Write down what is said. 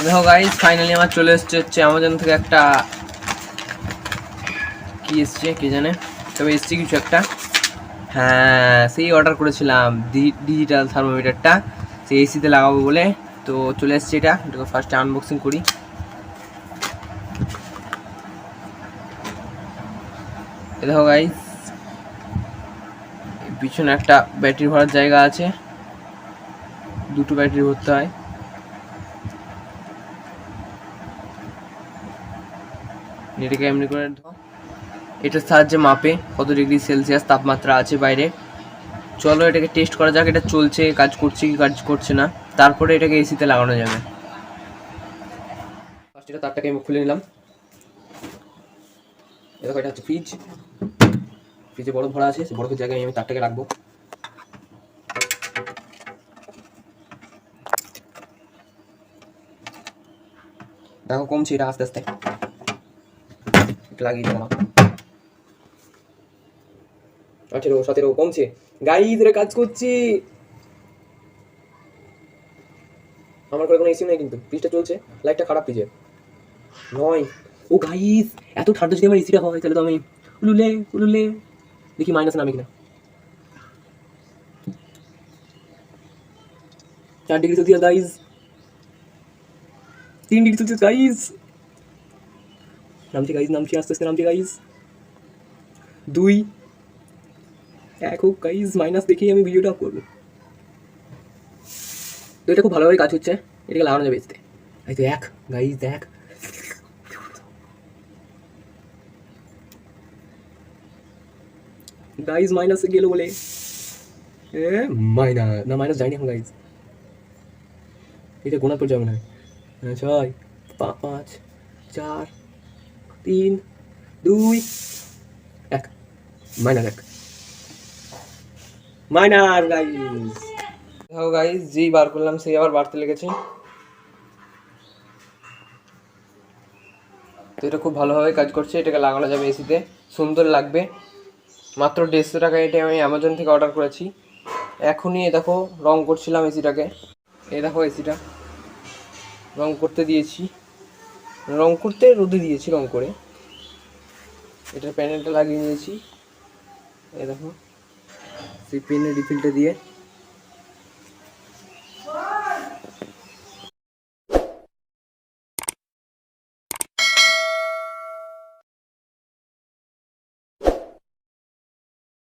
দেখো guys, finally আমার চলে এসছে হচ্ছে অ্যামাজন থেকে একটা কি এসছে কে জানে, তবে এসছে কিছু একটা। হ্যাঁ, সেই অর্ডার করেছিলাম ডিজিটাল থার্মোমিটারটা, সেই এসিতে লাগাবো বলে। তো চলে এসছে এটা, এটাকে ফার্স্টে আনবক্সিং করি। দেখো গাইস, পিছনে একটা ব্যাটারি ভরার জায়গা আছে, দুটো ব্যাটারি ভরতে হয়। এটাকে এমনি করে এটার সাহায্যে মাপে কত ডিগ্রি সেলসিয়াস তাপমাত্রা আছে বাইরে। চলো এটাকে টেস্ট করা যাক, এটা চলছে, কাজ করছে কি কাজ করছে না, তারপরে এটাকে এসিতে লাগানো যাবে। ফার্স্ট এটা তারটাকে আমি খুলে নিলাম। দেখো এটা হচ্ছে ফ্রিজ, ফ্রিজে বরফ ভরা আছে, সেই বরফের জায়গায় আমি তারটাকে রাখবো। দেখো কমছে এটা আস্তে আস্তে, একটু লাগিয়ে দিলাম। 18, 17 কমছে। গাইস এটা কাজ করছে। আমার ঘরে কোনো এসি নেই কিন্তু ফ্রিজটা চলছে, লাইটটা খারাপ ফ্রিজে নয়। ও গাইস, এত ঠান্ডা যদি আমার এসিটা হয় তাহলে তো আমি উলুলে উলুলে। দেখি মাইনাস নামে কিনা। 4 degree Celsius guys, 3 degree Celsius guys. নামছে গাইস, নামছে আস্তে আস্তে নামছে গাইস। 2, 1 হোক গাইস, মাইনাস দেখেই আমি ভিডিওটা অফ করবো। তো এটা খুব ভালোভাবে কাজ হচ্ছে, এটাকে লাগানো যাবে এসিতে। এই তো 1 গাইস, 1 গাইস, মাইনাসে গেল বলে। মাইনাস না, মাইনাস যায়নি এখন গাইস, এটা গোনা পড়ে যাবে না। 6, 5, 4, 3, 2, 1, মাইনাস 1, মাইনাস গাইস। দেখো গাইস, যেই বার করলাম সেই আবার বাড়তে লেগেছে। তো এটা খুব ভালোভাবে কাজ করছে, এটাকে লাগানো যাবে এসিতে, সুন্দর লাগবে। মাত্র 150 টাকায় এটা আমি অ্যামাজন থেকে অর্ডার করেছি। এখনই দেখো রং করছিলাম এসিটাকে, এই দেখো এসিটা রং করতে দিয়েছি, রং করতে রোদে দিয়েছি, রং করে এটার প্যানেলটা লাগিয়ে নিয়েছি। এই দেখো সেই পেনের রিফিলটা দিয়ে